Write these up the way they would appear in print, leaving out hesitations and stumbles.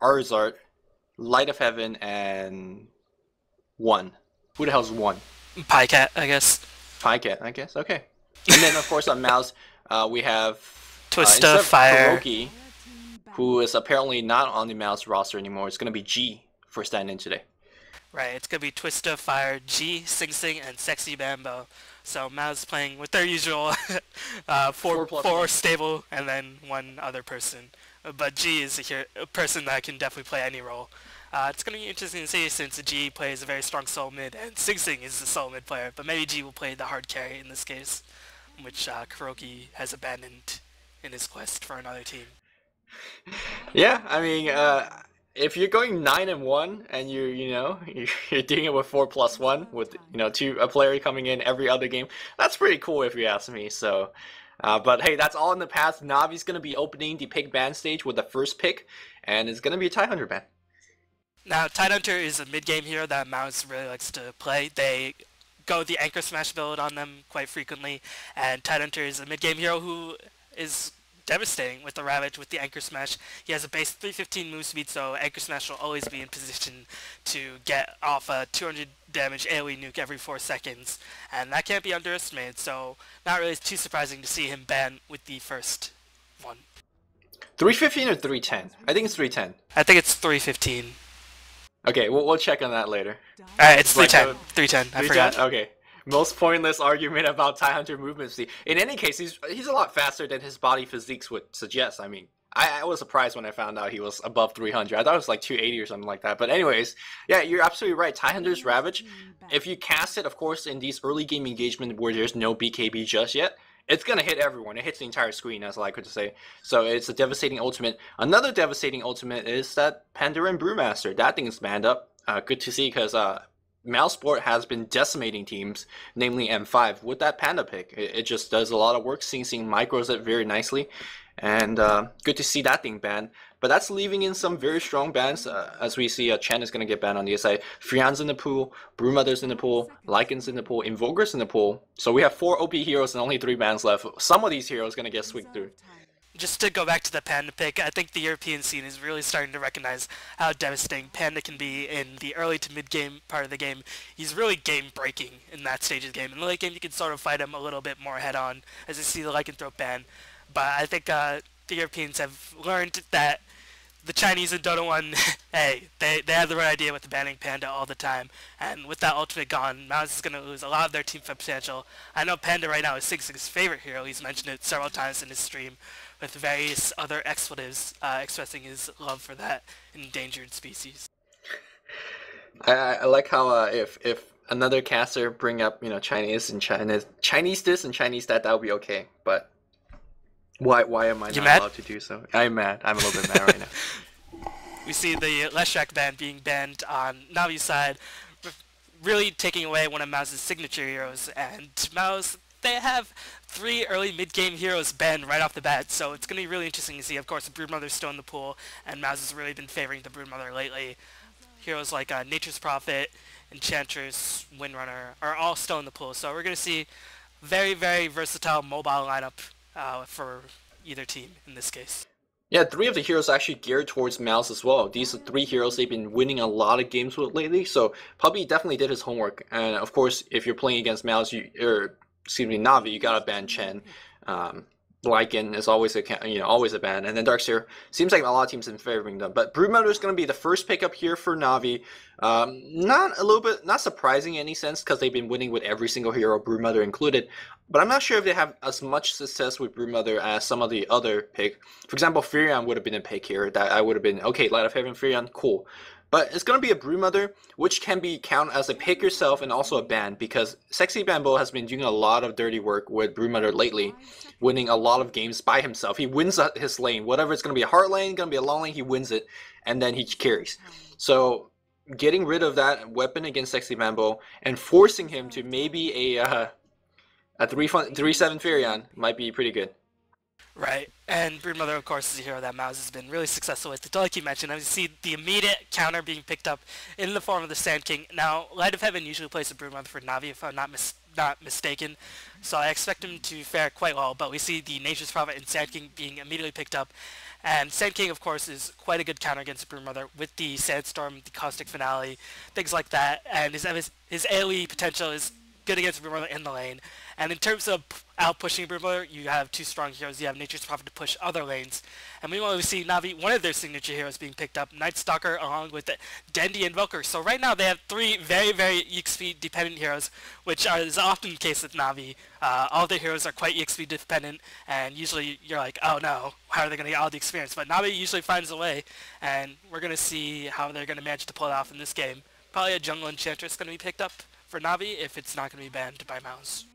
Arzart, Light of Heaven, and 1. Who the hell's 1? Pycat, I guess. Pycat, I guess. Okay. And then, of course, on Mouse, we have Twista, instead of Fire. Kuroki, who is apparently not on the Mouse roster anymore, it's going to be G for stand-in today. Right, it's going to be Twista, Fire, G, Sing Sing, and Sexy Bambo. So Mouse playing with their usual four stable and then one other person. But G is a person that can definitely play any role. It's going to be interesting to see since G plays a very strong soul mid and Sing Sing is a soul mid player. But maybe G will play the hard carry in this case, which Kuroki has abandoned in his quest for another team. Yeah, I mean, if you're going 9-1 and you're doing it with 4+1 with a player coming in every other game, that's pretty cool if you ask me. So, but hey, that's all in the past. Navi's gonna be opening the pick ban stage with the first pick, and it's gonna be a Tidehunter ban. Now, Tidehunter is a mid-game hero that Mouse really likes to play. They go the Anchor Smash build on them quite frequently, and Tidehunter is a mid-game hero who is devastating with the Ravage, with the Anchor Smash. He has a base 315 move speed, so Anchor Smash will always be in position to get off a 200 damage AoE nuke every 4 seconds, and that can't be underestimated, so not really too surprising to see him ban with the first one. 315 or 310? I think it's 310. I think it's 315. Okay, we'll check on that later. Alright, it's 310. 310, I forgot. Okay. Most pointless argument about Tidehunter movement speed. In any case, he's a lot faster than his body physiques would suggest. I mean, I was surprised when I found out he was above 300. I thought it was like 280 or something like that. But anyways, yeah, you're absolutely right. Tidehunter's Ravage, if you cast it, of course, in these early game engagement where there's no BKB just yet, it's going to hit everyone. It hits the entire screen, as I like to say. So it's a devastating ultimate. Another devastating ultimate is that Pandaren Brewmaster. That thing is banned up. Good to see, because Mouseport has been decimating teams, namely M5, with that Panda pick. It just does a lot of work. Sing Sing micros it very nicely. And good to see that thing banned. But that's leaving in some very strong bans. As we see, Chen is going to get banned on the side. Freon's in the pool. Brewmother's in the pool. Lycan's in the pool. Invoker's in the pool. So we have 4 OP heroes and only 3 bans left. Some of these heroes going to get swinged through. Just to go back to the Panda pick, I think the European scene is really starting to recognize how devastating Panda can be in the early to mid-game part of the game. He's really game-breaking in that stage of the game. In the late game, you can sort of fight him a little bit more head-on, as you see the Lycanthrope ban. But I think the Europeans have learned that the Chinese in Dota 1, hey, they have the right idea with the banning Panda all the time. And with that ultimate gone, Mouse is going to lose a lot of their team potential. I know Panda right now is Sing Sing's favorite hero. He's mentioned it several times in his stream, with various other expletives expressing his love for that endangered species. I like how if another caster bring up Chinese and Chinese this and Chinese that, that would be okay. But why am I not allowed to do so? I'm mad. I'm a little bit mad right now. We see the Leshrac ban being banned on Navi's side, really taking away one of Mouse's signature heroes, and Mouse, they have 3 early mid-game heroes banned right off the bat, so it's going to be really interesting to see. Of course, the Broodmother's still in the pool, and Mouse has really been favoring the Broodmother lately. Heroes like Nature's Prophet, Enchantress, Windrunner are all still in the pool, so we're going to see very, very versatile mobile lineup for either team in this case. Yeah, 3 of the heroes are actually geared towards Mouse as well. These are 3 heroes they've been winning a lot of games with lately, so Puppy definitely did his homework. And of course, if you're playing against Mouse, Navi, you gotta ban Chen. Lycan is always a ban, and then Darkseer seems like a lot of teams in favoring them. But Broodmother is going to be the first pickup here for Navi. Not surprising in any sense, because they've been winning with every single hero, Broodmother included. But I'm not sure if they have as much success with Broodmother as some of the other pick. For example, Furion would have been a pick here that I would have been okay. Light of Heaven, Furion, cool. But it's going to be a Broodmother, which can be counted as a pick yourself and also a ban, because Sexy Bambo has been doing a lot of dirty work with Broodmother lately, winning a lot of games by himself. He wins his lane. Whatever it's going to be a hard lane, going to be a long lane, he wins it, and then he carries. So getting rid of that weapon against Sexy Bambo and forcing him to maybe a 3-7 Furion might be pretty good. Right, and Broodmother, of course, is a hero that Mouse has been really successful with. Like you mentioned, I see the immediate counter being picked up in the form of the Sand King. Now, Light of Heaven usually plays a Broodmother for Navi, if I'm not mistaken, so I expect him to fare quite well, but we see the Nature's Prophet and Sand King being immediately picked up, And Sand King, of course, is quite a good counter against Brood Mother with the Sandstorm, the Caustic Finale, things like that. And his AoE potential is good against Brood Mother in the lane. And in terms of out-pushing Brood Mother, you have two strong heroes. You have Nature's Prophet to push other lanes. And meanwhile, we see Na'Vi, one of their signature heroes, being picked up, Night Stalker along with Dendi Invoker. So right now they have three very, very EXP dependent heroes, which is often the case with Na'Vi. All their heroes are quite EXP dependent, and usually you're like, oh no, how are they going to get all the experience? But Na'Vi usually finds a way, and we're going to see how they're going to manage to pull it off in this game. Probably a Jungle Enchantress going to be picked up for Na'Vi if it's not going to be banned by Mouz.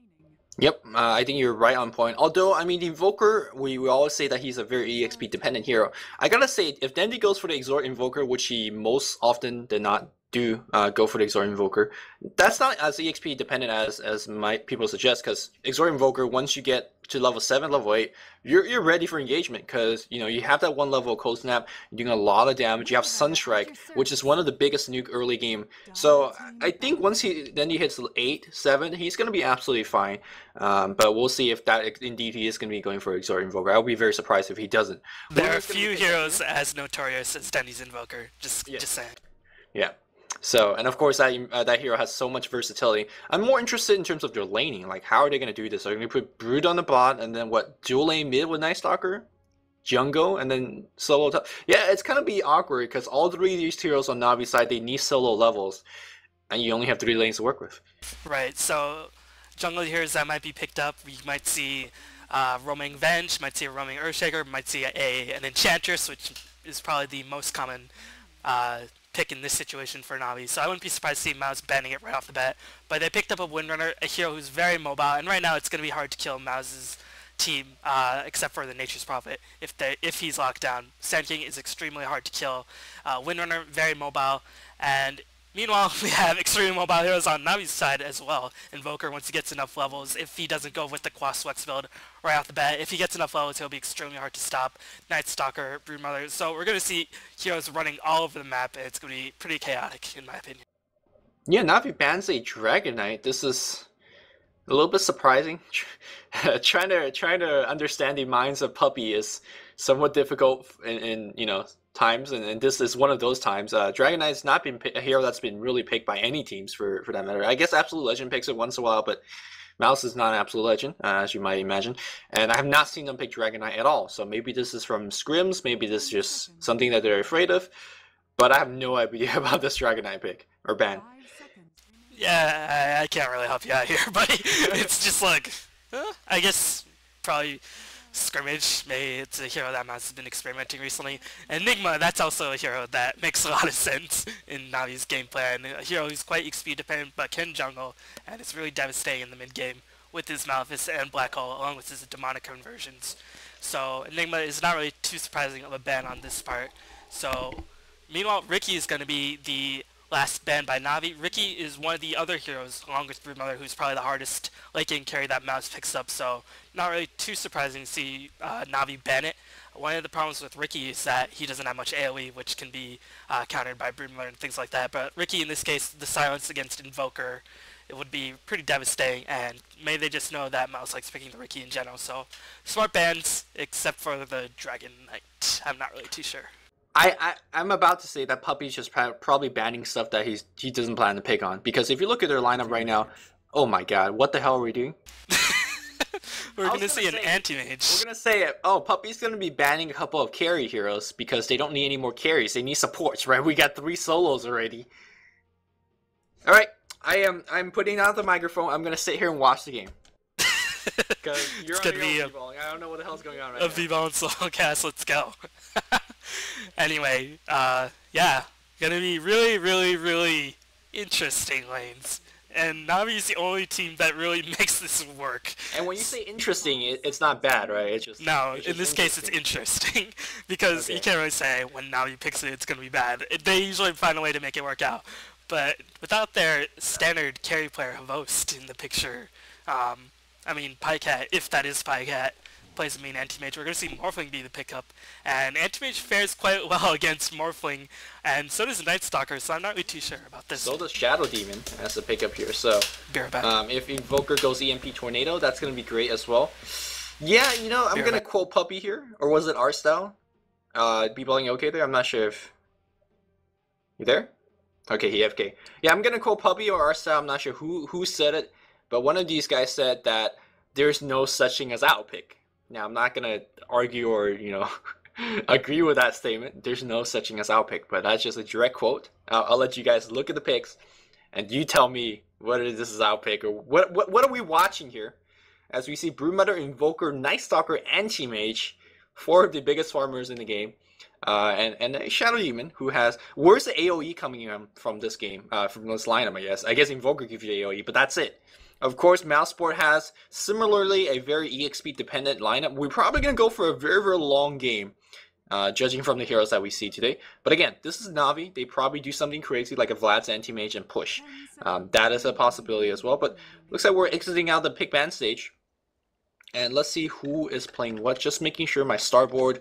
Yep, I think you're right on point. Although, I mean, the Invoker, we always say that he's a very EXP dependent hero. I gotta say, if Dendi goes for the Exort Invoker, which he most often did not do, go for the Exort Invoker, that's not as EXP dependent as people suggest, because Exort Invoker, once you get to level 7, level 8, you're ready for engagement, because you have that one level of Cold Snap, you're doing a lot of damage, you have Sunstrike, which is one of the biggest nuke early game. So I think once Dendi hits 8, 7, he's going to be absolutely fine. But we'll see if that indeed he is going to be going for Exort Invoker. I'll be very surprised if he doesn't. There are few heroes as notorious as Dendi's Invoker, just saying. Yeah. So, and of course that hero has so much versatility. I'm more interested in terms of their laning. Like, how are they going to do this? Are they going to put Brood on the bot, and then what, dual lane mid with Night Stalker? Jungle, and then solo top? Yeah, it's going to be awkward, because all three of these heroes on Navi's side, they need solo levels, and you only have 3 lanes to work with. Right, so jungle heroes that might be picked up, we might see roaming Venge, might see a roaming Earthshaker, might see an Enchantress, which is probably the most common pick in this situation for Na'Vi, so I wouldn't be surprised to see Mouz banning it right off the bat. But they picked up a Windrunner, a hero who's very mobile, and right now it's going to be hard to kill Mouz's team, except for the Nature's Prophet, if he's locked down. Sand King is extremely hard to kill. Windrunner, very mobile, and meanwhile, we have extremely mobile heroes on Navi's side as well. Invoker, once he gets enough levels, if he doesn't go with the Quas Swex build right off the bat, if he gets enough levels, he'll be extremely hard to stop. Night Stalker, Brood Mother. So we're going to see heroes running all over the map, and it's going to be pretty chaotic, in my opinion. Yeah, Navi bans a Dragon Knight. This is a little bit surprising. trying to understand the minds of Puppy is somewhat difficult in times, and this is one of those times. Dragon Knight's not been a hero that's been really picked by any teams for that matter. I guess Absolute Legend picks it once in a while, but Mouz is not an Absolute Legend, as you might imagine. And I have not seen them pick Dragon Knight at all, so maybe this is from scrims, maybe this is just something that they're afraid of, but I have no idea about this Dragon Knight pick, or ban. Yeah, I can't really help you out here, buddy. It's just like, I guess probably Skirmish, maybe it's a hero that Mouz has been experimenting recently. Enigma, that's also a hero that makes a lot of sense in Navi's gameplay, and a hero who's quite XP dependent but can jungle, and it's really devastating in the mid game with his Maleficent and Black Hole, along with his demonic conversions. So Enigma is not really too surprising of a ban on this part. So meanwhile, Riki is going to be the last ban by Na'Vi. Riki is one of the other heroes, along with Brood Mother, who's probably the hardest late game carry that Mouz picks up, so not really too surprising to see Na'Vi ban it. One of the problems with Riki is that he doesn't have much AoE, which can be countered by Brood Mother and things like that, but Riki, in this case, the silence against Invoker, it would be pretty devastating, and maybe they just know that Mouz likes picking the Riki in general, so smart bans, except for the Dragon Knight. I'm not really too sure. I'm about to say that Puppy's just probably banning stuff that he doesn't plan to pick on, because if you look at their lineup right now, oh my god, what the hell are we doing? We're gonna see an anti-mage. We're gonna say, oh, Puppy's gonna be banning a couple of carry heroes because they don't need any more carries. They need supports, right? We got 3 solos already. All right, I'm putting out the microphone. I'm gonna sit here and watch the game. Because you're on your own V-balling. I don't know what the hell's going on right now. A V-ball and solo cast. Let's go. Anyway, yeah, gonna be really, really, really interesting lanes. And Navi's the only team that really makes this work. And when you say interesting, it's not bad, right? It's just in this case, it's interesting because you can't really say when Navi picks it, it's gonna be bad. They usually find a way to make it work out. But without their standard carry player Havost in the picture, I mean, Pycat, if that is Pycat, plays the main anti-mage. We're going to see Morphling be the pickup, and anti-mage fares quite well against Morphling, and so does Night Stalker, so I'm not really too sure about this. So does Shadow Demon as a pickup here, so if Invoker goes EMP Tornado, that's going to be great as well. Yeah, I'm going to quote Puppy here, or was it Art Style? people you okay there? I'm not sure if you there. Okay, he FK. Yeah, I'm gonna call Puppy or Arsa. I'm not sure who said it, but one of these guys said that there's no such thing as outpick. Now I'm not gonna argue or agree with that statement. There's no such thing as outpick, but that's just a direct quote. I'll let you guys look at the picks, and you tell me whether this is outpick or what are we watching here? As we see Broodmother, Invoker, Night Stalker, Anti-Mage, 4 of the biggest farmers in the game. And a Shadow Demon who has... Where's the AoE coming in from this game? From this lineup, I guess. I guess Invoker gives you AoE, but that's it. Of course, Mouseport has similarly a very EXP dependent lineup. We're probably going to go for a very, very long game, judging from the heroes that we see today. But again, this is Na'Vi. They probably do something crazy like a Vlad's Anti-Mage and push. That is a possibility as well. But looks like we're exiting out the pick ban stage. And let's see who is playing what. Just making sure my starboard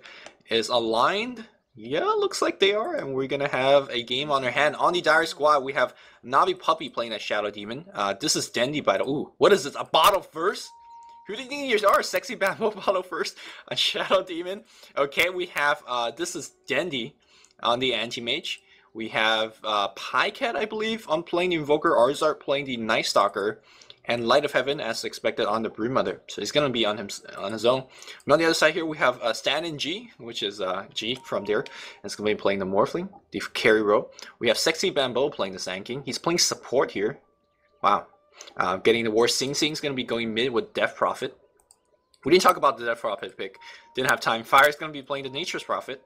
is aligned. Yeah, looks like they are. And we're going to have a game on our hand. On the Dire Squad, we have Na'Vi Puppy playing as Shadow Demon. This is Dendy by the... Ooh, what is this? A bottle first? Who do you think you are? Sexy Bamboo bottle first on Shadow Demon. Okay, we have... this is Dendy on the Anti-Mage. We have Pycat, I believe, on playing the Invoker. Arzart playing the Night Stalker. And Light of Heaven, as expected, on the Broodmother. So he's going to be on his own. And on the other side here, we have Stan and G, which is G from there. And it's going to be playing the Morphling, the carry row. We have Sexy Bamboo playing the Sand King. He's playing support here. Wow. Getting the War. Sing Sing's going to be going mid with Death Prophet. We didn't talk about the Death Prophet pick. Didn't have time. Fire's going to be playing the Nature's Prophet.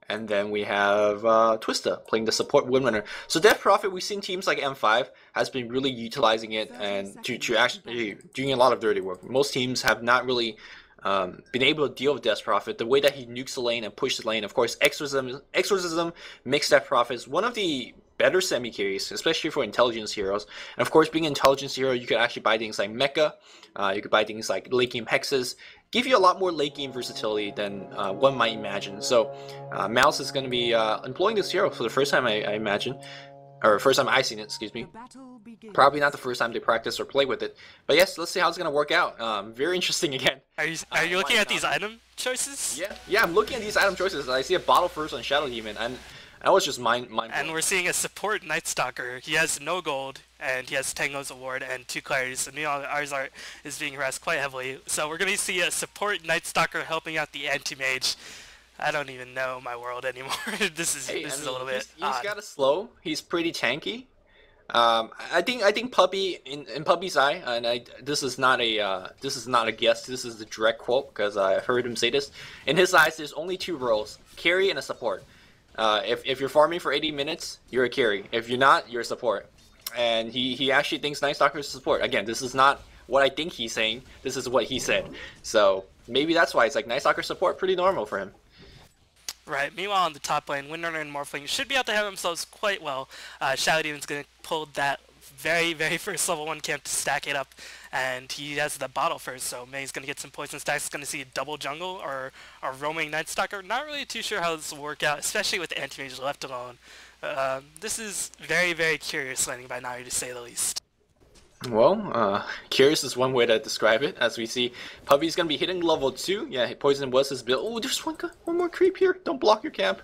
And then we have Twista playing the support Windrunner. So Death Prophet, we've seen teams like M5 has been really utilizing it and to actually doing a lot of dirty work. Most teams have not really been able to deal with Death Prophet. The way that he nukes the lane and pushes the lane, of course, Exorcism makes Death Prophet one of the better semi-carries, especially for intelligence heroes. And of course, being an intelligence hero, you could actually buy things like Mecha, you could buy things like late game hexes, give you a lot more late game versatility than one might imagine. So Mouz is going to be employing this hero for the first time, I imagine, or first time I've seen it, excuse me. Probably not the first time they practice or play with it. But yes, let's see how it's going to work out. Very interesting again. Are you looking at these item choices? Yeah, I'm looking at these item choices. I see a bottle first on Shadow Demon, and that was just mind And we're seeing a support Night Stalker. He has no gold, and he has Tango's Award and 2 clarities. So meanwhile, Arzart is being harassed quite heavily. So we're going to see a support Night Stalker helping out the Anti-Mage. I don't even know my world anymore. this is a little bit He's got a slow. He's pretty tanky. I think Puppy in Puppy's eye, and this is not a guess. This is the direct quote because I heard him say this. In his eyes, there's only 2 roles: carry and a support. If you're farming for 80 minutes, you're a carry. If you're not, you're a support. And he actually thinks Night Stalker is a support. Again, this is not what I think he's saying. This is what he said. So maybe that's why it's like Night Stalker support, pretty normal for him. Right. Meanwhile, on the top lane, Windrunner and Morphling should be able to have themselves quite well. Shadow Demon's going to pull that very, very first level 1 camp to stack it up, and he has the bottle first, so May's going to get some poison stacks. He's going to see a double jungle or a roaming Night Stalker. Not really too sure how this will work out, especially with the Anti-Mage left alone. This is very, very curious landing by Na'Vi, to say the least. Well, curious is one way to describe it. As we see, Puppy's going to be hitting level 2. Yeah, poison was his build. Oh, there's one more creep here. Don't block your camp.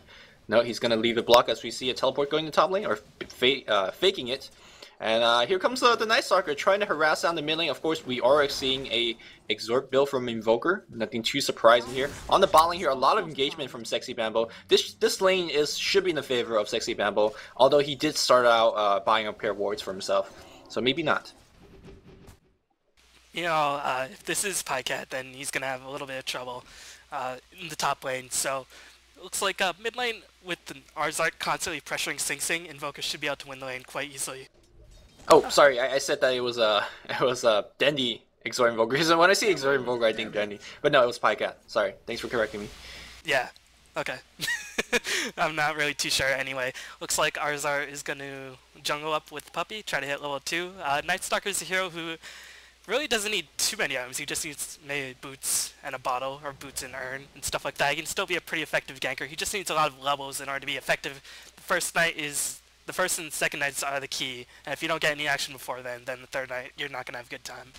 No, he's going to leave it block as we see a teleport going to top lane, or faking it. And here comes the Night Stalker trying to harass down the mid lane. Of course, we are seeing a Exort build from Invoker. Nothing too surprising here. On the bot lane here, a lot of engagement from Sexy Bamboo. This lane should be in the favor of Sexy Bamboo, although he did start out buying a pair of wards for himself. So maybe not. You know, if this is Pycat, then he's going to have a little bit of trouble in the top lane. So looks like mid lane with the Arzart constantly pressuring Sing Sing, Invoker should be able to win the lane quite easily. Oh, sorry, I said that it was Dendy Exort Invoker. So when I see Exort Invoker, I think Dendy. But no, it was Pycat. Sorry, thanks for correcting me. Yeah, okay. I'm not really too sure anyway. Looks like Arzart is going to jungle up with Puppy, try to hit level 2. Night Stalker is a hero who really doesn't need too many items. He just needs maybe boots and a bottle, or boots and urn, and stuff like that. He can still be a pretty effective ganker. He just needs a lot of levels in order to be effective. The first and second nights are the key, and if you don't get any action before then the third night, you're not going to have a good time.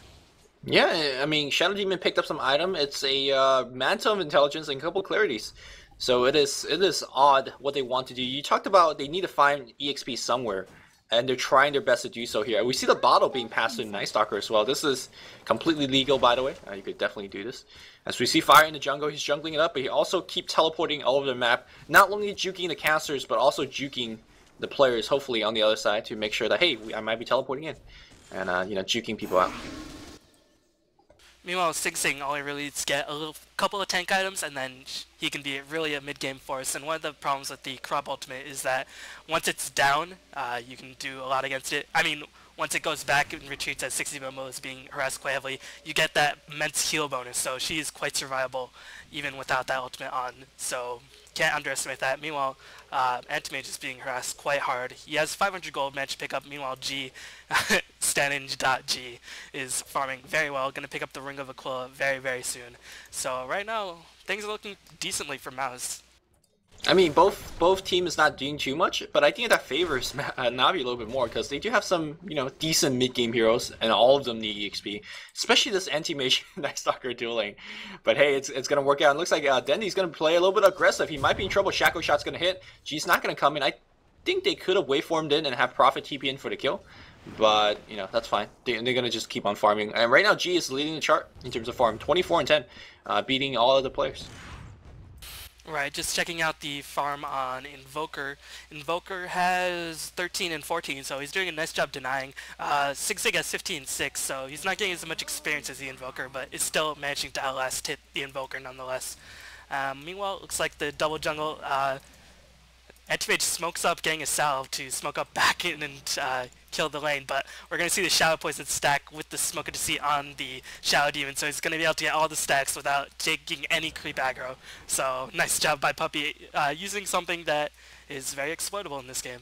Yeah, I mean, Shadow Demon picked up some item. It's a Mantle of Intelligence and a couple clarities. So it is odd what they want to do. You talked about they need to find EXP somewhere, and they're trying their best to do so here. We see the bottle being passed to Night Stalker as well. This is completely legal, by the way. You could definitely do this. As we see Fire in the jungle, he's jungling it up, but he also keep teleporting all over the map, not only juking the casters, but also juking the players, hopefully on the other side, to make sure that, hey, I might be teleporting in, and you know, juking people out. Meanwhile, Sing Sing only really needs to get a couple of tank items, and then he can be really a mid-game force. And one of the problems with the crop ultimate is that once it's down, you can do a lot against it. I mean, once it goes back and retreats as 60 Momo is being harassed quite heavily, you get that immense heal bonus. So she is quite survivable even without that ultimate on. So can't underestimate that. Meanwhile, Anti-Mage is being harassed quite hard. He has 500 gold match pickup. Meanwhile, G, Staninj.G, is farming very well. Going to pick up the Ring of Aquila very, very soon. So right now, things are looking decently for Mouz. I mean, both team is not doing too much, but I think that favors Navi a little bit more because they do have some, you know, decent mid-game heroes, and all of them need EXP, especially this anti-mage Night Stalker dueling. But hey, it's gonna work out. It looks like Dendy's gonna play a little bit aggressive. He might be in trouble. Shackle Shot's gonna hit. G's not gonna come in. I think they could have waveformed in and have Prophet TP in for the kill, but you know, that's fine. They're gonna just keep on farming. And right now, G is leading the chart in terms of farm, 24 and 10, beating all of the players. Right, just checking out the farm on Invoker. Invoker has 13 and 14, so he's doing a nice job denying. Sig Sig has 15 and 6, so he's not getting as much experience as the Invoker, but is still managing to outlast hit the Invoker nonetheless. Meanwhile, it looks like the double jungle, Anti-Mage smokes up, getting a salve to smoke up back in and kill the lane, but we're going to see the Shadow Poison stack with the Smoke of Deceit on the Shadow Demon, so he's going to be able to get all the stacks without taking any creep aggro. So nice job by Puppey, using something that is very exploitable in this game.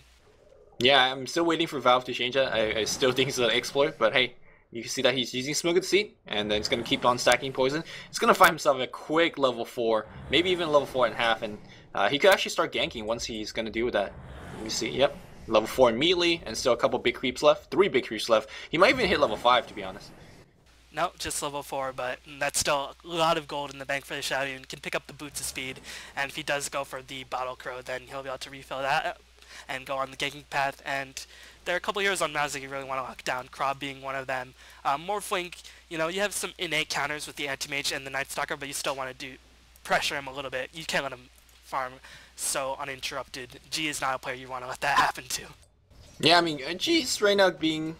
Yeah, I'm still waiting for Valve to change that. I still think it's an exploit, but hey, you can see that he's using Smoke of Deceit, and then he's going to keep on stacking poison. He's going to find himself a quick level 4, maybe even level 4.5, and he could actually start ganking once he's going to deal with that. Let me see, yep. Level 4 immediately, and still a couple big creeps left. 3 big creeps left. He might even hit level 5, to be honest. No, just level 4, but that's still a lot of gold in the bank for the Shadow and can pick up the Boots of Speed. And if he does go for the Bottle Crow, then he'll be able to refill that and go on the ganking path. And there are a couple heroes on Mouz that you really want to lock down, Krob being one of them. Morphling, you know, you have some innate counters with the Anti-Mage and the Night Stalker, but you still want to pressure him a little bit. You can't let him farm so uninterrupted. G is not a player you want to let that happen to. Yeah, I mean, G's right now being,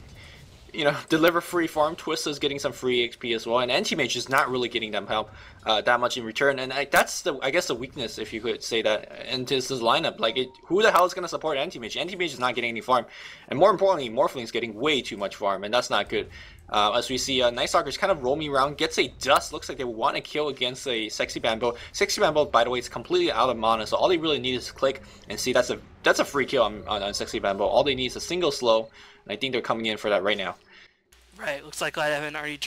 you know, deliver free farm. Twista's getting some free XP as well, and Anti-Mage is not really getting them help that much in return. And that's I guess the weakness, if you could say that, in this lineup. Like, who the hell is going to support Anti-Mage? Anti-Mage is not getting any farm, and more importantly, Morphling's getting way too much farm, and that's not good. As we see, Night Stalker's kind of roaming around, gets a dust. Looks like they want to kill against a Sexy Bamboo. Sexy Bamboo, by the way, is completely out of mana, so all they really need is to click and see. That's a free kill on Sexy Bamboo. All they need is a single slow, and I think they're coming in for that right now. Right, looks like Glydeven already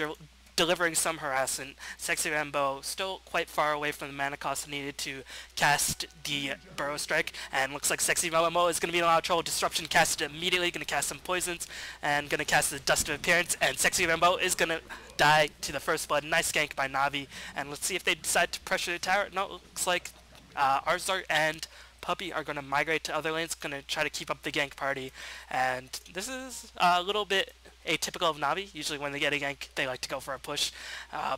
delivering some harassment. Sexy Rambo still quite far away from the mana cost needed to cast the Burrow Strike, and looks like Sexy Momo is going to be in a lot of trouble. Disruption casted immediately, going to cast some poisons, and going to cast the Dust of Appearance, and Sexy Rambo is going to die to the first blood. Nice gank by Navi, and let's see if they decide to pressure the tower. No, it looks like Arzart and Puppey are going to migrate to other lanes, going to try to keep up the gank party, and this is a little bit atypical of Navi. Usually when they get a gank, they like to go for a push,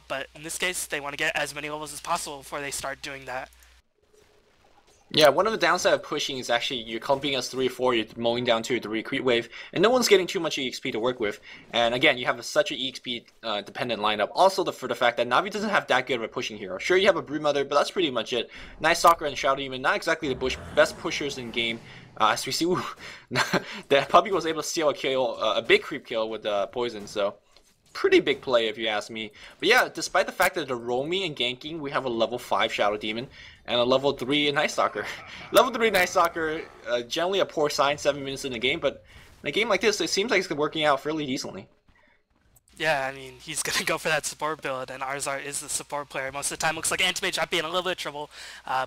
but in this case, they want to get as many levels as possible before they start doing that. Yeah, one of the downside of pushing is actually you're clumping as 3 or 4, you're mowing down 2 or 3 creep wave, and no one's getting too much EXP to work with. And again, you have such an EXP dependent lineup. Also, for the fact that Navi doesn't have that good of a pushing hero. Sure, you have a Broodmother, but that's pretty much it. Night Stalker and Shadow Demon, not exactly the best pushers in game. As we see, that Puppey was able to steal a kill, a big creep kill with poison, so pretty big play if you ask me. But yeah, despite the fact that they're roaming and ganking, we have a level 5 Shadow Demon and a level 3 Night Stalker. Level 3 Night Stalker, generally a poor sign 7 minutes in the game, but in a game like this, it seems like it's working out fairly decently. Yeah, I mean, he's going to go for that support build, and Arzart is the support player. Most of the time, looks like Anti-Mage might be in a little bit of trouble,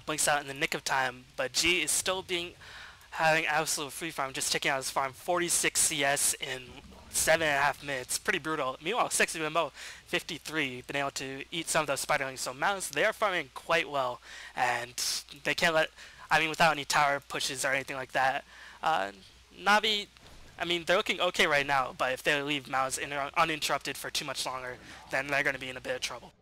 blinks out in the nick of time, but G is still having absolute free farm, just taking out his farm, 46 CS in 7.5 minutes. Pretty brutal. Meanwhile, Sexy Bimbo, 53, been able to eat some of those spiderlings. So Mouz, they are farming quite well, and they can't let, I mean, without any tower pushes or anything like that. Navi, I mean, they're looking okay right now, but if they leave Mouz uninterrupted for too much longer, then they're going to be in a bit of trouble.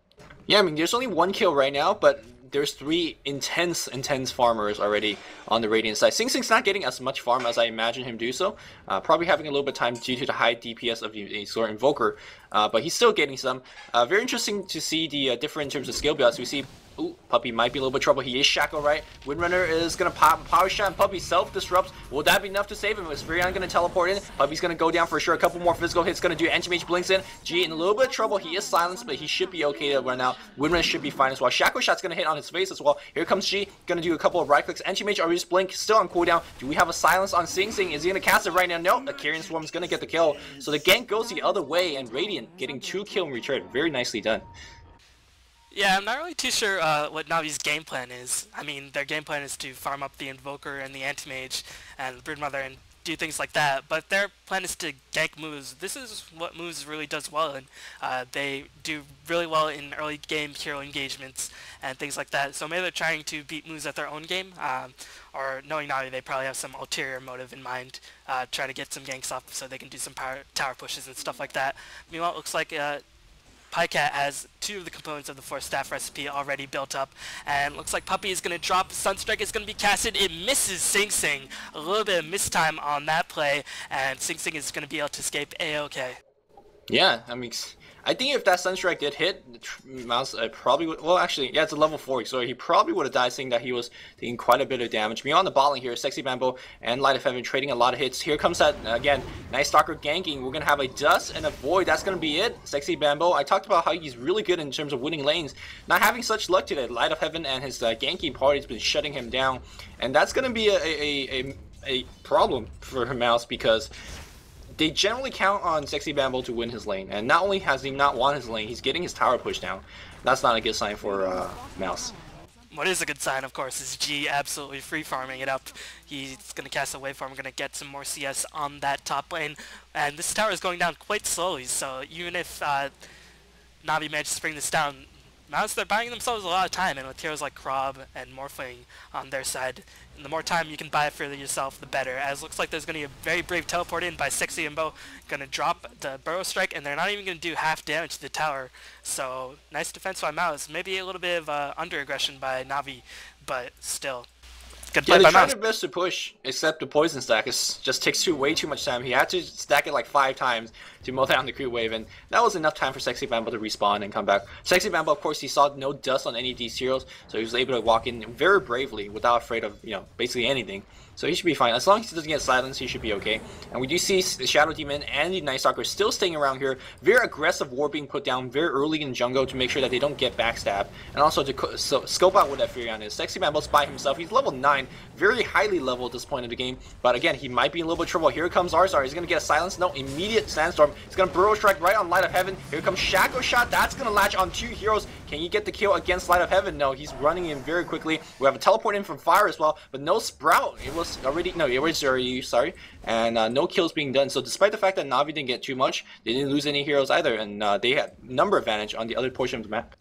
Yeah, I mean, there's only one kill right now, but there's 3 intense farmers already on the Radiant side. Sing Sing's not getting as much farm as I imagine him do so. Probably having a little bit of time due to the high DPS of the Sword Invoker, but he's still getting some. Very interesting to see the difference in terms of skill builds. We see, ooh, Puppey might be a little bit of trouble. He is shackled, right? Windrunner is going to pop a power shot, and Puppey self-disrupts. Will that be enough to save him? Is Furion going to teleport in? Puppey's going to go down for sure. A couple more physical hits going to do. Anti-Mage blinks in. G in a little bit of trouble. He is silenced, but he should be okay to run out. Windrunner should be fine as well. Shackle shot's going to hit on his face as well. Here comes G. Going to do a couple of right clicks. Anti-Mage already just blink. Still on cooldown. Do we have a silence on Sing Sing? Is he going to cast it right now? No. The Carrion Swarm is going to get the kill. So the gank goes the other way, and Radiant getting 2 kills in return. Very nicely done. Yeah, I'm not really too sure what Navi's game plan is. I mean, their game plan is to farm up the Invoker and the Anti-Mage and the Broodmother and do things like that, but their plan is to gank Mouz. This is what Mouz really does well, and they do really well in early game hero engagements and things like that. So maybe they're trying to beat Mouz at their own game, or knowing Navi, they probably have some ulterior motive in mind, try to get some ganks off so they can do some tower pushes and stuff like that. Meanwhile, it looks like Pycat has 2 of the components of the 4-staff recipe already built up, and looks like Puppey is going to drop. Sunstrike is going to be casted. It misses Sing Sing. A little bit of mistime on that play, and Sing Sing is going to be able to escape A-OK. Yeah, I mean, I think if that Sunstrike did hit, Mouse probably would, well, actually, yeah, it's a level 4, so he probably would have died, seeing that he was taking quite a bit of damage. Beyond the bot lane here, Sexy Bamboo and Light of Heaven trading a lot of hits. Here comes that, again, Night Stalker ganking. We're going to have a Dust and a Void. That's going to be it. Sexy Bamboo, I talked about how he's really good in terms of winning lanes. Not having such luck today. Light of Heaven and his ganking party has been shutting him down, and that's going to be a problem for Mouse, because they generally count on Sexy Bamboo to win his lane, and not only has he not won his lane, he's getting his tower pushed down. That's not a good sign for Mouse. What is a good sign, of course, is G absolutely free farming it up. He's going to cast a waveform, going to get some more CS on that top lane, and this tower is going down quite slowly, so even if Navi manages to bring this down, Mouse, they're buying themselves a lot of time, and with heroes like Krob and Morphling on their side, and the more time you can buy for yourself, the better. As looks like there's going to be a very brave teleport in by Sexy and Bo, going to drop the Burrow Strike, and they're not even going to do half damage to the tower. So nice defense by Mouse. Maybe a little bit of under-aggression by Navi, but still. Good play yeah, they by tried Mouse. their best to push, except the poison stack just takes way too much time. He had to stack it like 5 times to mow down the creep wave, and that was enough time for Sexy Bamboo to respawn and come back. Sexy Bamboo, of course, he saw no dust on any of these heroes, so he was able to walk in very bravely without afraid of, you know, basically anything. So he should be fine. As long as he doesn't get silenced, he should be okay. And we do see the Shadow Demon and the Night Stalker still staying around here. Very aggressive ward being put down very early in jungle to make sure that they don't get backstabbed. And also to scope out what that Furion is. Sexy Bamboo's by himself. He's level 9. Very highly level at this point in the game. But again, he might be in a little bit of trouble. Here comes Arzar. He's going to get a silence. No, immediate Sandstorm. He's going to Burrow Strike right on Light of Heaven. Here comes Shackle Shot. That's going to latch on 2 heroes. Can you get the kill against Light of Heaven? No, he's running in very quickly. We have a teleport in from Fire as well, but no Sprout. It was already, no, it was already, sorry. And no kills being done. So despite the fact that Navi didn't get too much, they didn't lose any heroes either, and they had number advantage on the other portion of the map.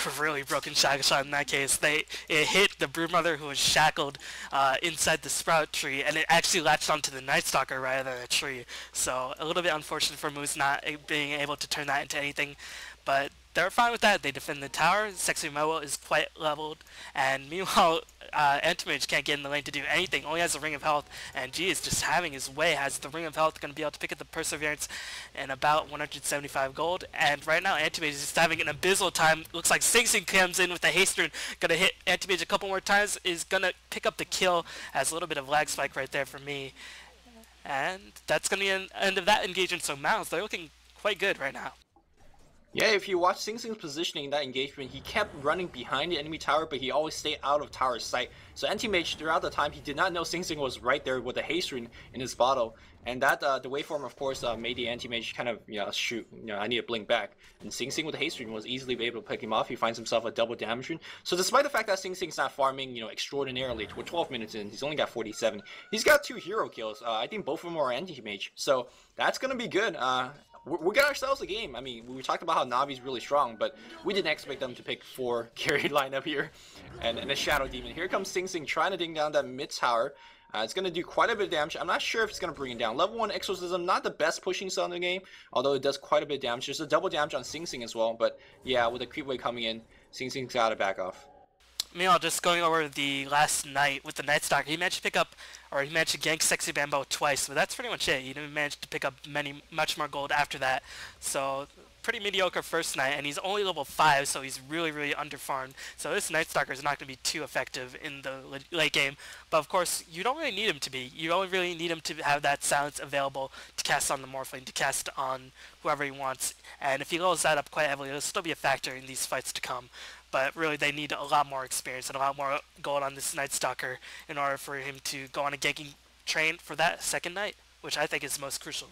A really broken shackle shot in that case. It hit the Broodmother, who was shackled inside the Sprout tree, and it actually latched onto the Night Stalker rather than a tree. So a little bit unfortunate for Mouz not being able to turn that into anything, but they're fine with that. They defend the tower. Sexy Moa is quite leveled, and meanwhile, Anti-Mage can't get in the lane to do anything. Only has a Ring of Health, and G is just having his way. Has the Ring of Health, going to be able to pick up the Perseverance and about 175 gold. And right now, Anti-Mage is just having an abysmal time. Looks like Sing Sing comes in with a haste, going to hit Anti-Mage a couple more times. Is going to pick up the kill. Has a little bit of lag spike right there for me. And that's going to be the end of that engagement. So Mouz, they're looking quite good right now. Yeah, if you watch Sing Sing's positioning in that engagement, he kept running behind the enemy tower, but he always stayed out of tower's sight. So anti-mage, throughout the time, he did not know Sing Sing was right there with a haste rune in his bottle. And that, the waveform, of course, made the anti-mage kind of, shoot, I need to blink back. And Sing Sing with the haste rune was easily able to pick him off. He finds himself a double damage rune. So despite the fact that Sing Sing's not farming, extraordinarily, we're 12 minutes in, he's only got 47. He's got 2 hero kills. I think both of them are anti-mage. So that's going to be good. We got ourselves a game. I mean, we talked about how Navi's really strong, but we didn't expect them to pick 4 carry lineup here. And a Shadow Demon. Here comes Sing Sing trying to ding down that mid tower. It's going to do quite a bit of damage. I'm not sure if it's going to bring it down. Level 1 Exorcism, not the best pushing spell in the game, although it does quite a bit of damage. There's a double damage on Sing Sing as well, but yeah, with the creep wave coming in, Sing Sing's got to back off. Meanwhile, just going over the last night with the Night Stalker, he managed to pick up, or he managed to gank Sexy Bambo twice, but that's pretty much it. He didn't manage to pick up much more gold after that. So, pretty mediocre first night, and he's only level 5, so he's really, really underfarmed. So this Night Stalker is not going to be too effective in the late game. But of course, you don't really need him to be. You don't really need him to have that silence available to cast on the Morphling, to cast on whoever he wants. And if he levels that up quite heavily, it'll still be a factor in these fights to come. But really, they need a lot more experience and a lot more gold on this Night Stalker in order for him to go on a ganking train for that second night, which I think is most crucial.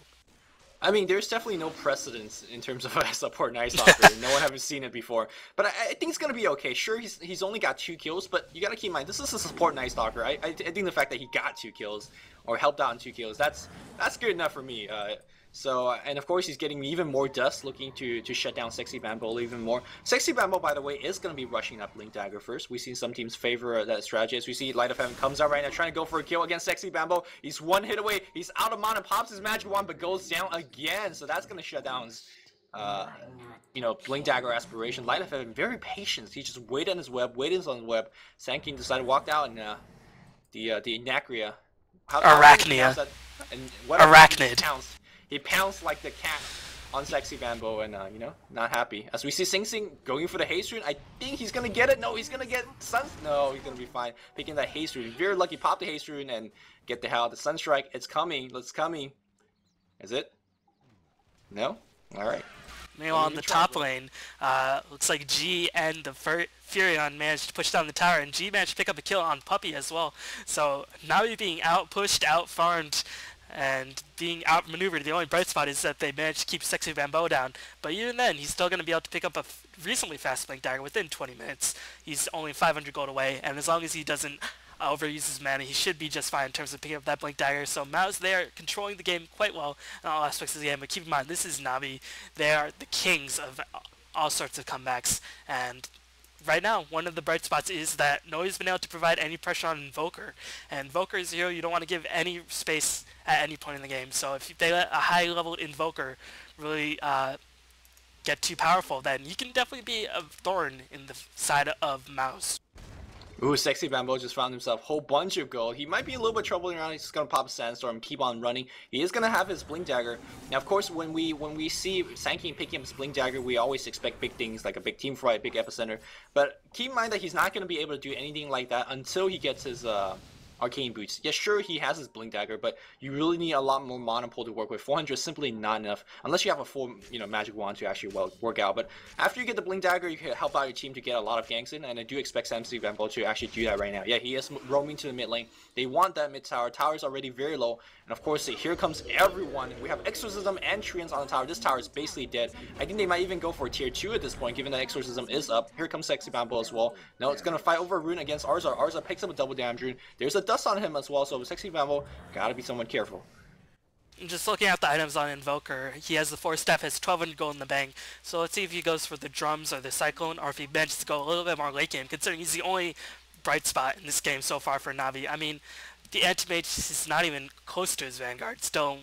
I mean, there's definitely no precedence in terms of a support Night Stalker. No one haven't seen it before. But I think it's going to be okay. Sure, he's only got 2 kills, but you got to keep in mind, this is a support Night Stalker. I think the fact that he got 2 kills, or helped out in 2 kills, that's good enough for me. And of course he's getting even more dust, looking to shut down Sexy Bambo even more. Sexy Bambo, by the way, is going to be rushing that Blink Dagger first. We've seen some teams favor that strategy. As we see, Light of Heaven comes out right now, trying to go for a kill against Sexy Bambo. He's 1 hit away. He's out of mana, pops his magic wand, but goes down again. So that's going to shut down his, Blink Dagger aspiration. Light of Heaven, very patient. He just waited on his web, on his web. Sanking decided to walk out, and the Inacria. Arachnia. Arachnid. He pounced like the cat on Sexy Bambo and, not happy. As we see Sing Sing going for the haste rune, I think he's going to get it. No, he's going to get Sun... No, he's going to be fine. Picking that haste rune. Very lucky. Pop the haste rune and get the hell out. The Sunstrike, it's coming. It's coming. Is it? No? Alright. Meanwhile, on the top lane, looks like G and the Furion managed to push down the tower, and G managed to pick up a kill on Puppey as well. So, Navi being out-pushed, out-farmed, and being outmaneuvered. The only bright spot is that they managed to keep Sexy Bambo down. But even then, he's still going to be able to pick up a reasonably fast Blink Dagger within 20 minutes. He's only 500 gold away, and as long as he doesn't overuse his mana, he should be just fine in terms of picking up that Blink Dagger. So Mouz, they are controlling the game quite well in all aspects of the game. But keep in mind, this is Navi. They are the kings of all sorts of comebacks, and right now, one of the bright spots is that Noi's been able to provide any pressure on Invoker. And Invoker is a hero you don't want to give any space at any point in the game. So if they let a high-level Invoker really get too powerful, then you can definitely be a thorn in the side of Mouz. Ooh, Sexy Bambo just found himself a whole bunch of gold. He might be a little bit troubling around. He's just gonna pop a Sandstorm, keep on running. He is gonna have his Blink Dagger. Now, of course, when we see Sanking picking up his Blink Dagger, we always expect big things like a big team fight, big epicenter. But keep in mind that he's not gonna be able to do anything like that until he gets his Arcane Boots. Yeah, sure, he has his Blink Dagger, but you really need a lot more mana pool to work with. 400 is simply not enough, unless you have a full, magic wand to actually work out. But after you get the Blink Dagger, you can help out your team to get a lot of ganks in, and I do expect Samsung Bambo to actually do that right now. Yeah, he is roaming to the mid lane. They want that mid tower. Tower's already very low, and of course, here comes everyone. We have Exorcism and Treants on the tower. This tower is basically dead. I think they might even go for tier 2 at this point, given that Exorcism is up. Here comes Sexy Bambo as well. Now it's gonna fight over a rune against Arza. Arza picks up a double damage rune. There's a dust on him as well, so Sexy Bambo gotta be somewhat careful. Just looking at the items on Invoker, he has the 4 staff, has 1200 gold in the bank. So let's see if he goes for the drums or the cyclone, or if he manages to go a little bit more late game, considering he's the only bright spot in this game so far for Navi. I mean, the anti-mage is not even close to his Vanguard, still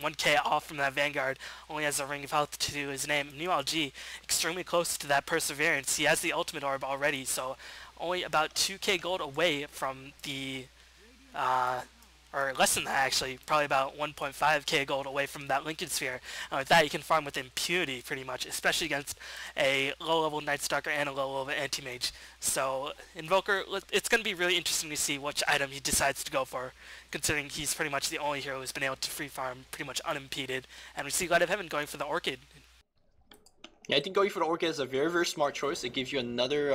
1k off from that Vanguard, only has a ring of health to his name. Meanwhile, G, extremely close to that Perseverance. He has the ultimate orb already, so only about 2k gold away from the or less than that actually, probably about 1.5k gold away from that Lincoln Sphere. And with that, you can farm with impunity pretty much, especially against a low-level Night Stalker and a low-level Anti-Mage. So Invoker, it's going to be really interesting to see which item he decides to go for, considering he's pretty much the only hero who's been able to free farm pretty much unimpeded. And we see Light of Heaven going for the Orchid. Yeah, I think going for the Orchid is a very, very smart choice. It gives you another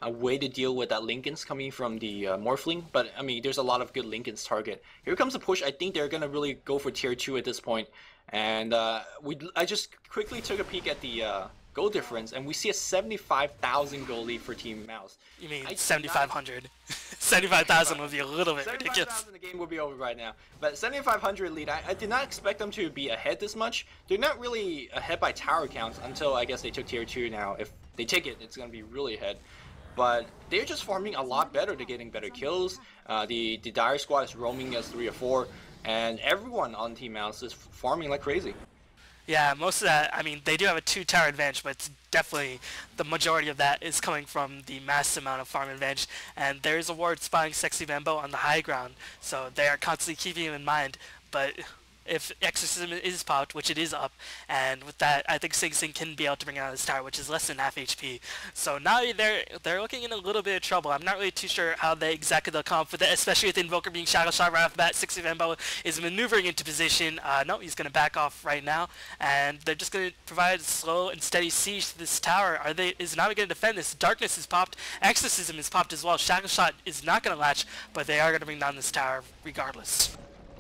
a way to deal with that Linken's coming from the Morphling. But, I mean, there's a lot of good Linken's target. Here comes the push. I think they're going to really go for tier 2 at this point. And I just quickly took a peek at the goal difference, and we see a 75,000 goal lead for Team Mouz. You mean 7,500? 75,000 would be a little bit ridiculous. 75,000 the game would be over right now. But 7,500 lead, I did not expect them to be ahead this much. They're not really ahead by tower counts until I guess they took tier 2 now. If they take it, it's going to be really ahead. But they're just farming a lot better. They're getting better kills. The Dire Squad is roaming as 3 or 4. And everyone on Team Mouz is farming like crazy. Yeah, most of that, I mean, they do have a 2-tower advantage, but it's definitely the majority of that is coming from the massive amount of farm advantage. And there is a ward spying Sexy Bambo on the high ground, so they are constantly keeping him in mind. But if Exorcism is popped, which it is up, and with that, I think Sing Sing can be able to bring it out of this tower, which is less than half HP. So now they're looking in a little bit of trouble. I'm not really too sure how they exactly they'll come up with it, especially with Invoker being shadow shot right off the bat. Sexy Bambo is maneuvering into position. No, he's going to back off right now, and they're just going to provide a slow and steady siege to this tower. Is Navi going to defend this? Darkness is popped. Exorcism is popped as well. Shadow shot is not going to latch, but they are going to bring down this tower regardless.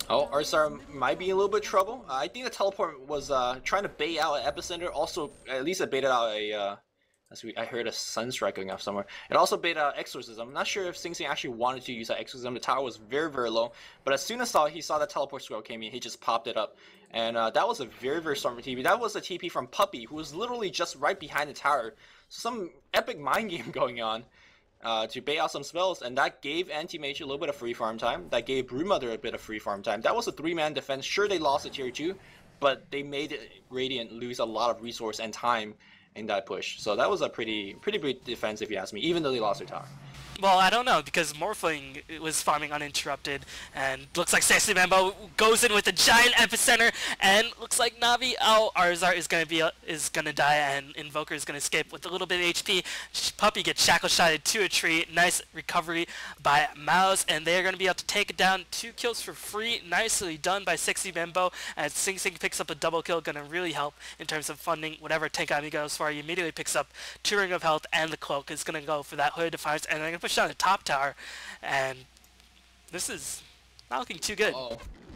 Oh, Arsar might be in a little bit of trouble. I think the teleport was trying to bait out an Epicenter. Also, at least it baited out a... I heard a Sunstrike going off somewhere. It also baited out Exorcism. I'm not sure if Sing Sing actually wanted to use that Exorcism. The tower was very, very low. But as soon as he saw that teleport scroll came in, he just popped it up. And that was a very, very smart TP. That was a TP from Puppy, who was literally just right behind the tower. Some epic mind game going on. To bait out some spells, and that gave Anti-Mage a little bit of free farm time. That gave Broodmother a bit of free farm time. That was a 3-man defense. Sure, they lost to tier 2, but they made Radiant lose a lot of resource and time in that push. So that was a pretty big defense, if you ask me, even though they lost their tower. Well, I don't know, because Morphling was farming uninterrupted, and looks like Sexy Bambo goes in with a giant epicenter, and looks like Navi, Arzar is gonna die, and Invoker is gonna escape with a little bit of HP. Puppy gets shackle shotted to a tree. Nice recovery by Mouz, and they are gonna be able to take it down. 2 kills for free. Nicely done by Sexy Bambo, and Sing Sing picks up a double kill, gonna really help in terms of funding whatever tank item he goes for. He immediately picks up 2 Ring of Health, and the Cloak is gonna go for that Hood of Defiance, and they're gonna push down the top tower, and this is not looking too good.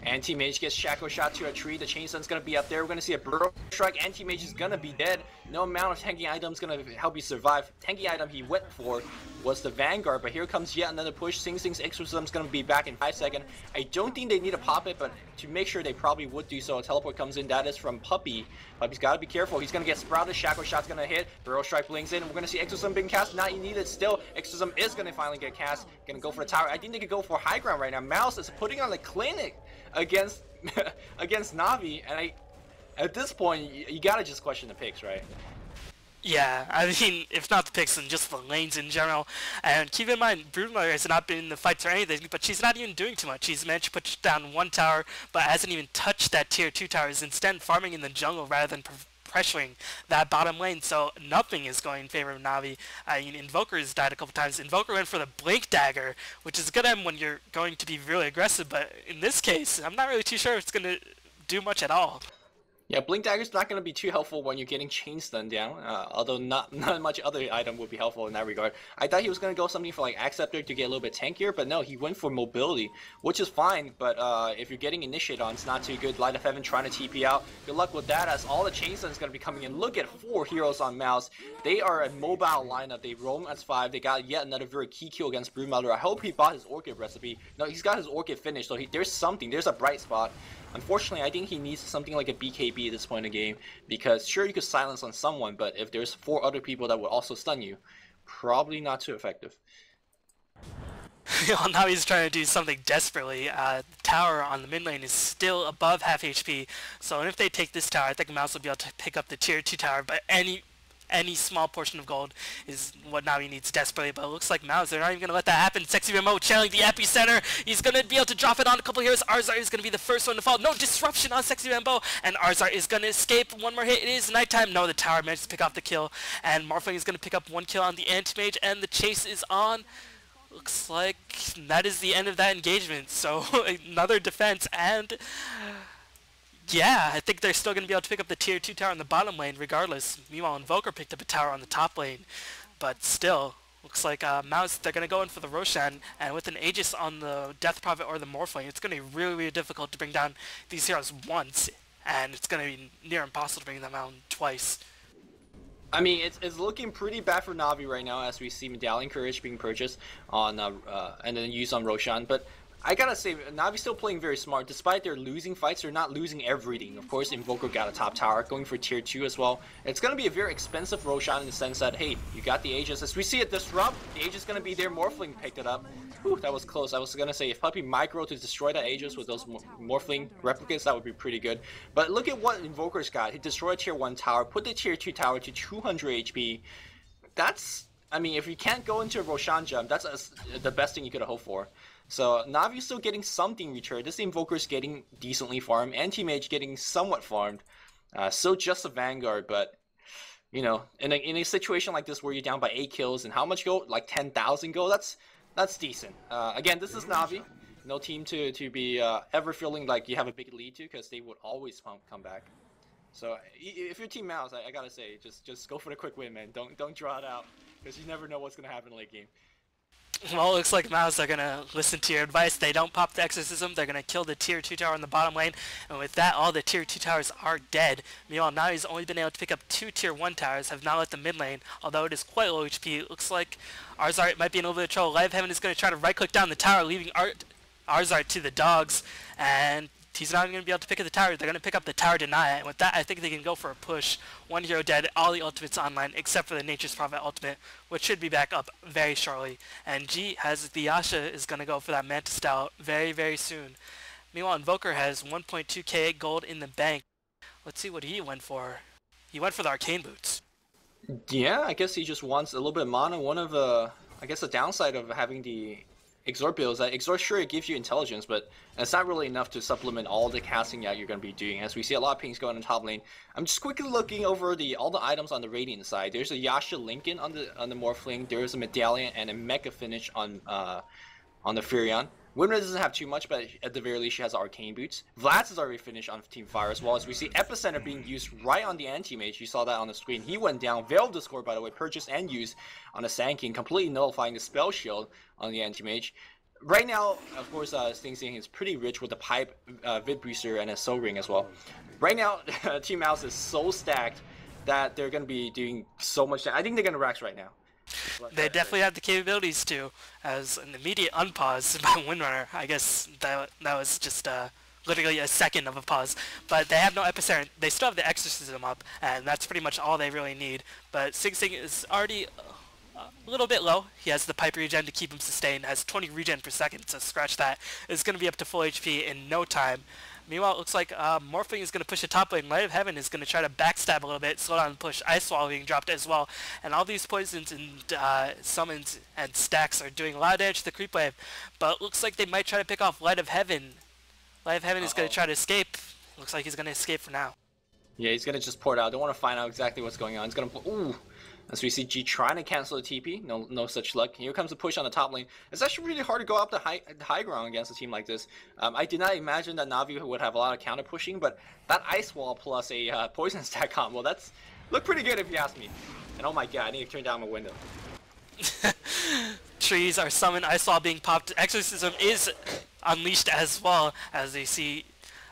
Anti-Mage gets shackle shot to a tree. The Chain Sun's gonna be up there. We're gonna see a Burrow Strike. Anti-Mage is gonna be dead. No amount of tanking items gonna help you survive. Tanking item he went for was the Vanguard, but here comes yet another push. Sing Sing's Exorcism's gonna be back in 5 seconds. I don't think they need to pop it, but to make sure they probably would do so. A teleport comes in. That is from Puppy. Puppy's gotta be careful. He's gonna get sprouted. Shackle shot's gonna hit. Burrow Strike blinks in. We're gonna see Exorcism being cast. Not needed still. Exorcism is gonna finally get cast. Gonna go for the tower. I think they could go for high ground right now. Mouz is putting on a clinic against against Navi, and at this point you gotta just question the picks, right? Yeah, I mean, if not the picks, then just the lanes in general. And keep in mind, Broodmother has not been in the fights or anything, but she's not even doing too much. She's managed to put down 1 tower, but hasn't even touched that tier 2 tower. Is instead farming in the jungle rather than pressuring that bottom lane, so nothing is going in favor of Navi. I mean, Invoker has died a couple times. Invoker went for the Blink Dagger, which is good when you're going to be really aggressive, but in this case, I'm not really too sure it's going to do much at all. Yeah, Blink Dagger's not going to be too helpful when you're getting Chain Stun down, although not much other item would be helpful in that regard. I thought he was going to go something for like Acceptor to get a little bit tankier, but no, he went for mobility, which is fine, but if you're getting Initiate on, it's not too good. Light of Heaven trying to TP out. Good luck with that, as all the Chain Stun is going to be coming in. Look at 4 heroes on Mouz. They are a mobile lineup. They roam as 5. They got yet another very key kill against Broodmother. I hope he bought his Orchid recipe. No, he's got his Orchid finished, so there's something. There's a bright spot. Unfortunately, I think he needs something like a BKB at this point in the game, because sure, you could silence on someone, but if there's 4 other people that would also stun you, probably not too effective. Well, now he's trying to do something desperately. The tower on the mid lane is still above half HP, so if they take this tower, I think Mouz will be able to pick up the tier 2 tower, but any small portion of gold is what Navi needs desperately, but it looks like Mouz, they're not even going to let that happen. Sexy Bambo channeling the epicenter. He's going to be able to drop it on a couple of heroes. Arzar is going to be the first one to fall. No disruption on Sexy Bambo, and Arzar is going to escape. 1 more hit. It is nighttime. No, the tower managed to pick off the kill, and Morphling is going to pick up 1 kill on the Anti-Mage, and the chase is on. Looks like that is the end of that engagement, so another defense, and Yeah, I think they're still going to be able to pick up the tier 2 tower in the bottom lane regardless. Meanwhile, Invoker picked up a tower on the top lane. But still, looks like Mouz, they're going to go in for the Roshan, and with an Aegis on the Death Prophet or the Morphling, it's going to be really, really difficult to bring down these heroes once, and it's going to be near impossible to bring them down twice. I mean, it's looking pretty bad for Na'Vi right now as we see Medallion Courage being purchased on and then used on Roshan. But I gotta say, Na'Vi's still playing very smart. Despite their losing fights, they're not losing everything. Of course, Invoker got a top tower, going for tier 2 as well. It's gonna be a very expensive Roshan in the sense that, hey, you got the Aegis. As we see it disrupt, the Aegis is gonna be there. Morphling picked it up. Whew, that was close. I was gonna say, if Puppey micro to destroy that Aegis with those Morphling replicas, that would be pretty good. But look at what Invoker's got. He destroyed tier 1 tower, put the tier 2 tower to 200 HP. That's, I mean, if you can't go into a Roshan jump, that's the best thing you could have hoped for. So Na'Vi's still getting something returned. This Invoker's getting decently farmed. Anti-Mage getting somewhat farmed. Still just a Vanguard, but you know, in a situation like this where you're down by 8 kills and how much gold? Like 10,000 gold. That's decent. Again, this is Na'Vi. No team to be ever feeling like you have a big lead to, because they would always come back. So if you're Team Mouz, I gotta say, just go for the quick win, man. Don't draw it out, because you never know what's gonna happen in late game. Well, it looks like Mouz are going to listen to your advice. They don't pop the Exorcism. They're going to kill the tier 2 tower in the bottom lane. And with that, all the tier 2 towers are dead. Meanwhile, Navi's only been able to pick up 2 tier 1 towers, have not left the mid lane, although it is quite low HP. It looks like Arzart might be in a little bit of trouble. Live Heaven is going to try to right-click down the tower, leaving Arzart to the dogs. And he's not going to be able to pick up the tower. They're going to pick up the tower deny. And with that, I think they can go for a push. 1 hero dead, all the ultimates online, except for the Nature's Prophet ultimate, which should be back up very shortly. And G has the Yasha is going to go for that Mantis style very, very soon. Meanwhile, Invoker has 1.2k gold in the bank. Let's see what he went for. He went for the Arcane Boots. Yeah, I guess he just wants a little bit of mana. One of the, I guess the downside of having the Exhort build is that Exhort, sure, it gives you intelligence, but it's not really enough to supplement all the casting that you're going to be doing. As we see a lot of pings going in the top lane. I'm just quickly looking over all the items on the Radiant side. There's a Yasha Lincoln on the Morphling. There is a Medallion and a Mecha finish on the Furion. Winra doesn't have too much, but at the very least she has Arcane Boots. Vlad's is already finished on Team Fire as well, as we see Epicenter being used right on the Anti-Mage. You saw that on the screen. He went down. Veil of Discord, by the way, purchased and used on the Sand King, completely nullifying the Spell Shield on the Anti-Mage. Right now, of course, Sting Sting is pretty rich with the Pipe, Vid Booster, and a Soul Ring as well. Right now, Team Mouz is so stacked that they're going to be doing so much. I think they're going to Rax right now. They definitely have the capabilities to, as an immediate unpause by Windrunner. I guess that was just literally a second of a pause. But they have no Epicenter. They still have the Exorcism up, and that's pretty much all they really need. But Sing Sing is already a little bit low. He has the Pipe regen to keep him sustained, has 20 regen per second, so scratch that. It's going to be up to full HP in no time. Meanwhile, it looks like Morphling is going to push the top lane. Light of Heaven is going to try to backstab a little bit, slow down the push. Ice Wall being dropped as well. And all these poisons and summons and stacks are doing a lot of damage to the creep wave. But it looks like they might try to pick off Light of Heaven. Light of Heaven is going to try to escape. Looks like he's going to escape for now. Yeah, he's going to just pour it out. Don't want to find out exactly what's going on. He's going to... Ooh! As we see G trying to cancel the TP, no such luck. Here comes a push on the top lane. It's actually really hard to go up the high ground against a team like this. I did not imagine that Na'Vi would have a lot of counter pushing, but that Ice Wall plus a Poison Stack combo, that's look pretty good if you ask me. And oh my god, I need to turn down my window. Trees are summoned, Ice Wall being popped. Exorcism is unleashed as well, as they see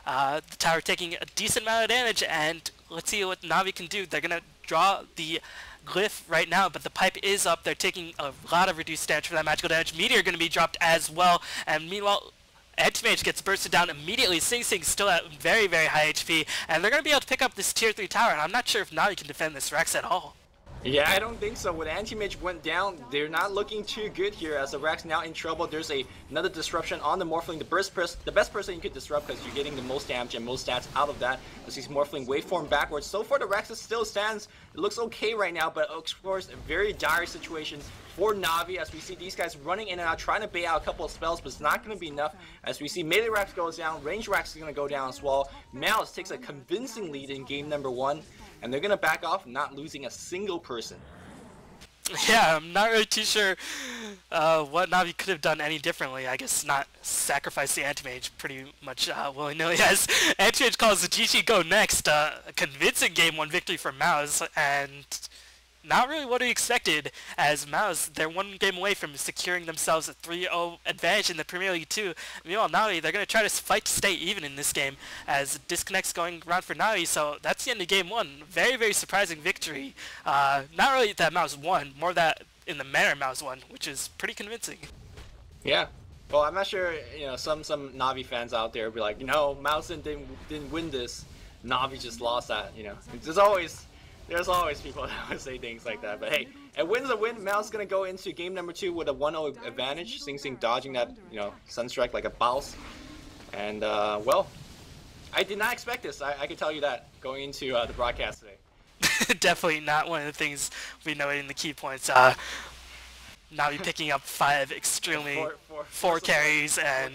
the tower taking a decent amount of damage, and let's see what Na'Vi can do. They're going to draw the Glyph right now, but the Pipe is up. They're taking a lot of reduced damage for that magical damage. Meteor going to be dropped as well, and meanwhile Anti-Mage gets bursted down immediately. Sing Sing still at very, very high HP, and they're going to be able to pick up this tier 3 tower, and I'm not sure if Na'Vi can defend this Rex at all. Yeah, I don't think so. When Anti-Mage went down, they're not looking too good here, as the Rex now in trouble. There's another disruption on the Morphling. The best person you could disrupt, because you're getting the most damage and most stats out of that. As he's Morphling waveform backwards. So far, the Rex still stands. It looks okay right now, but of course, a very dire situation for Na'Vi, as we see these guys running in and out, trying to bait out a couple of spells, but it's not going to be enough. As we see melee Rex goes down, range Rex is going to go down as well. Mouz takes a convincing lead in game number 1, and they're going to back off, not losing a single person. Yeah, I'm not really too sure what Navi could have done any differently. I guess not sacrifice the anti-mage pretty much willy-nilly, as anti-mage calls the GG go next. A convincing game 1 victory for Mouz, and not really what we expected, as Mouz, they're one game away from securing themselves a 3-0 advantage in the Premier League 2. Meanwhile, Navi, they're going to try to fight to stay even in this game, as disconnects going around for Navi, so that's the end of game 1. Very, very surprising victory. Not really that Mouz won, more that in the manner Mouz won, which is pretty convincing. Yeah. Well, I'm not sure. Some Navi fans out there will be like, Mouz didn't win this. Navi just lost that. There's always people that would say things like that. But hey, a win's a win. Mouz gonna go into game number 2 with a 1-0 advantage. Sing Sing dodging that, Sunstrike like a boss. And well, I did not expect this. I can tell you that going into the broadcast today. Definitely not one of the things we noted in the key points. Navi picking up 5 extremely four carries and.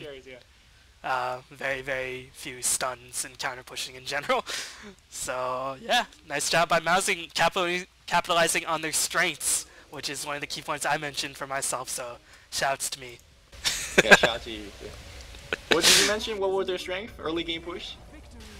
Very, very few stuns and counter pushing in general. So yeah, nice job by Mouzing capitalizing on their strengths, which is one of the key points I mentioned for myself. So shouts to me. Yeah, shout to you. What did you mention? What was their strength? Early game push?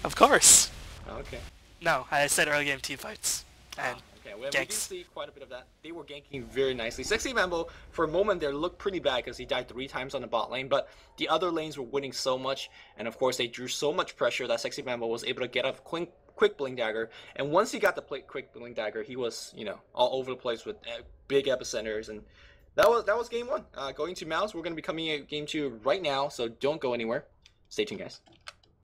Of course. Okay. No, I said early game team fights and okay, well, we ganks. did see quite a bit of that. They were ganking very nicely. Sexy Mambo, for a moment there, looked pretty bad because he died 3 times on the bot lane, but the other lanes were winning so much, and of course they drew so much pressure that Sexy Mambo was able to get a quick Blink Dagger, and once he got the quick Blink Dagger, he was, all over the place with big epicenters, and that was game 1. Going to Mouz, we're going to be coming in game 2 right now, so don't go anywhere. Stay tuned, guys.